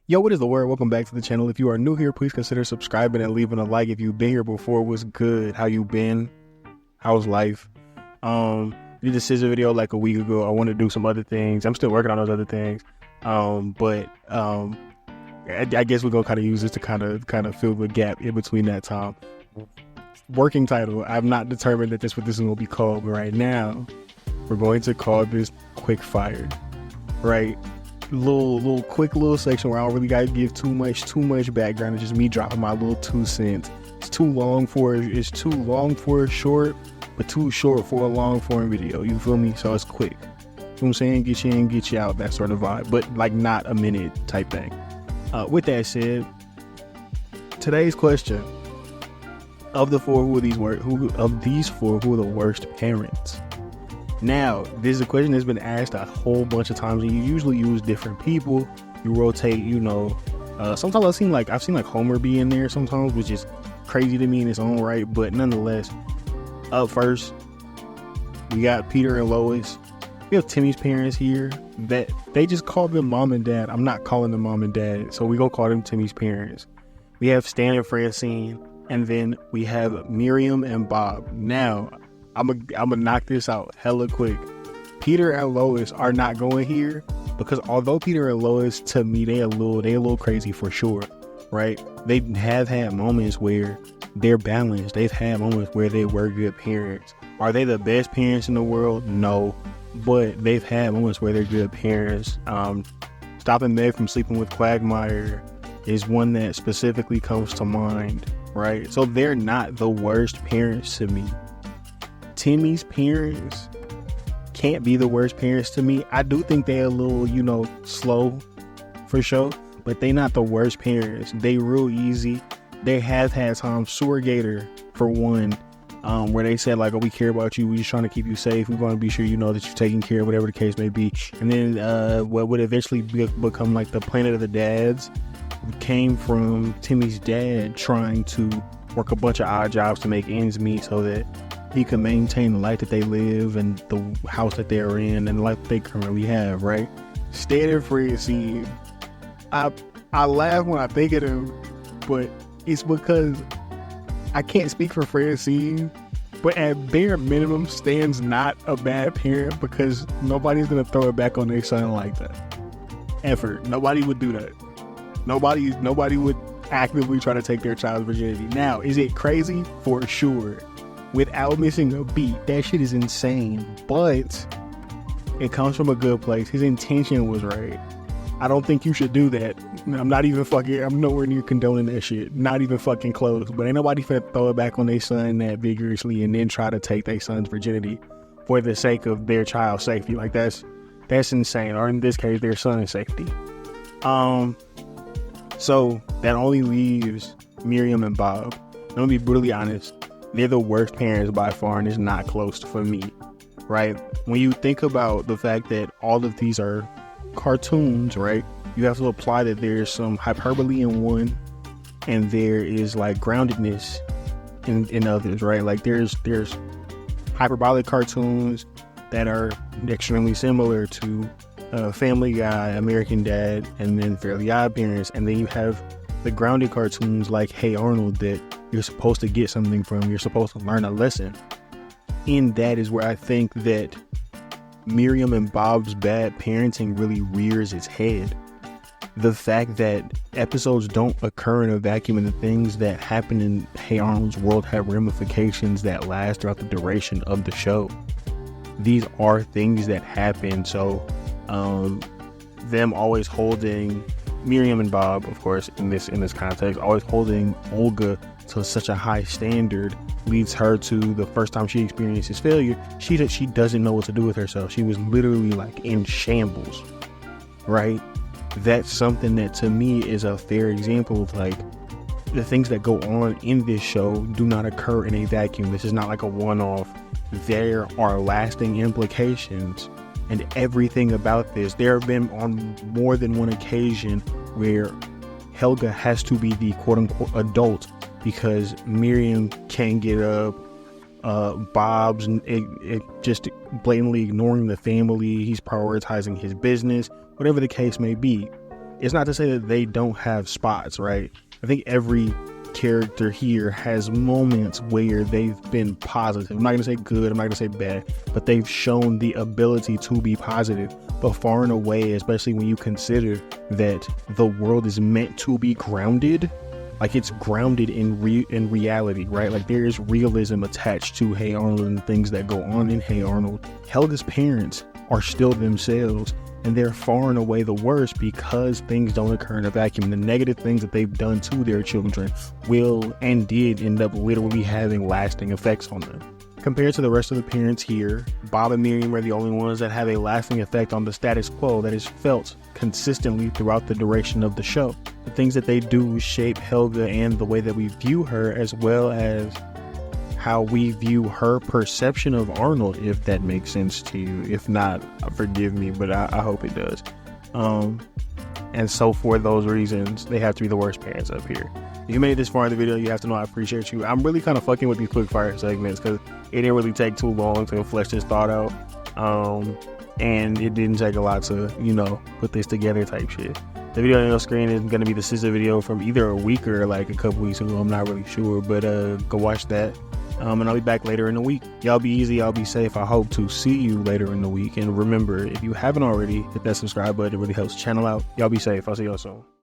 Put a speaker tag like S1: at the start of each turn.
S1: Yo, what is the word? Welcome back to the channel. If you are new here, please consider subscribing and leaving a like. If you've been here before, what's good? How you been? How's life? Did a scissor video like a week ago. I want to do some other things. I'm still working on those other things. But I guess we're gonna kind of use this to kind of fill the gap in between that time. Working title. I've not determined that what this is gonna be called, but right now we're going to call this Quick Fire. Right? Quick little section where I don't really gotta give too much background. It's just me dropping my little 2 cents. It's too long for a short, but too short for a long form video. You feel me? So it's quick. You know what I'm saying? Get you in, get you out, that sort of vibe. But like not a minute type thing. With that said, today's question: of the four, who are the worst parents? Now, this is a question that's been asked a whole bunch of times, and you usually use different people. You rotate, sometimes I've seen like Homer be in there sometimes, which is crazy to me in its own right. But nonetheless, up first, we got Peter and Lois. We have Timmy's parents here. That they just call them mom and dad. I'm not calling them mom and dad, so we gonna call them Timmy's parents. We have Stan and Francine, and then we have Miriam and Bob. Now, I'm gonna knock this out hella quick. Peter and Lois are not going here because although Peter and Lois, to me, they a little crazy for sure, right? They have had moments where they're balanced. They've had moments where they were good parents. Are they the best parents in the world? No, but they've had moments where they're good parents. Stopping Meg from sleeping with Quagmire is one that specifically comes to mind, right? So they're not the worst parents to me. Timmy's parents can't be the worst parents to me. I do think they're a little, slow for sure, but they not the worst parents. They real easy. They have had times, Sewer Gator for one, where they said like, oh, we care about you. We just trying to keep you safe. We're going to be sure you know that you're taking care of whatever the case may be. And then what would eventually become like the Planet of the Dads came from Timmy's dad trying to work a bunch of odd jobs to make ends meet so that he could maintain the life that they live and the house that they're in and the life that they currently have, right? Stan and Francine. I laugh when I think of them, but it's because I can't speak for Francine, but at bare minimum, Stan's not a bad parent because nobody's going to throw it back on their son like that. Ever. Nobody would do that. Nobody would actively try to take their child's virginity. Now, is it crazy? For sure. Without missing a beat. That shit is insane. But it comes from a good place. His intention was right. I don't think you should do that. I'm nowhere near condoning that shit. Not even fucking close. But ain't nobody finna throw it back on their son that vigorously and then try to take their son's virginity for the sake of their child's safety. Like that's insane. Or in this case, their son's safety. So that only leaves Miriam and Bob. I'm gonna be brutally honest. They're the worst parents by far, and it's not close for me, right? When you think about the fact that all of these are cartoons, right? You have to apply that there's some hyperbole in one, and there is like groundedness in others, right? Like there's hyperbolic cartoons that are extremely similar to Family Guy, American Dad, and then Fairly Odd Parents, and then you have the grounded cartoons like Hey Arnold that you're supposed to get something from, you're supposed to learn a lesson. In that is where I think that Miriam and Bob's bad parenting really rears its head. The fact that episodes don't occur in a vacuum and the things that happen in Hey Arnold's world have ramifications that last throughout the duration of the show. These are things that happen. So them always holding Miriam and Bob, of course, in this context, always holding Olga to such a high standard leads her to the first time she experiences failure. She doesn't know what to do with herself. She was literally like in shambles, right? That's something that to me is a fair example of like the things that go on in this show do not occur in a vacuum. This is not like a one-off. There are lasting implications. And everything about this, there have been on more than one occasion where Helga has to be the quote-unquote adult because Miriam can't get up. Bob's just blatantly ignoring the family. He's prioritizing his business, whatever the case may be. it's not to say that they don't have spots, right? I think every character here has moments where they've been positive. I'm not gonna say good, I'm not gonna say bad, but they've shown the ability to be positive. But far and away, especially when you consider that the world is meant to be grounded, like it's grounded in reality, right? Like there is realism attached to Hey Arnold and things that go on in Hey Arnold. Helga's parents are still themselves, and they're far and away the worst because things don't occur in a vacuum. The negative things that they've done to their children will and did end up literally having lasting effects on them. Compared to the rest of the parents here, Bob and Miriam are the only ones that have a lasting effect on the status quo that is felt consistently throughout the duration of the show. The things that they do shape Helga and the way that we view her, as well as how we view her perception of Arnold, if that makes sense to you. If not, forgive me, but I hope it does. And so for those reasons, they have to be the worst parents up here. If you made it this far in the video, you have to know I appreciate you. I'm really kind of fucking with these quick fire segments because it didn't really take too long to flesh this thought out. And it didn't take a lot to, put this together type shit. The video on your screen is going to be the SZA video from either a week or like a couple weeks ago. I'm not really sure, but go watch that. And I'll be back later in the week. Y'all be easy, y'all be safe. I hope to see you later in the week. And remember, if you haven't already, hit that subscribe button. It really helps the channel out. Y'all be safe. I'll see y'all soon.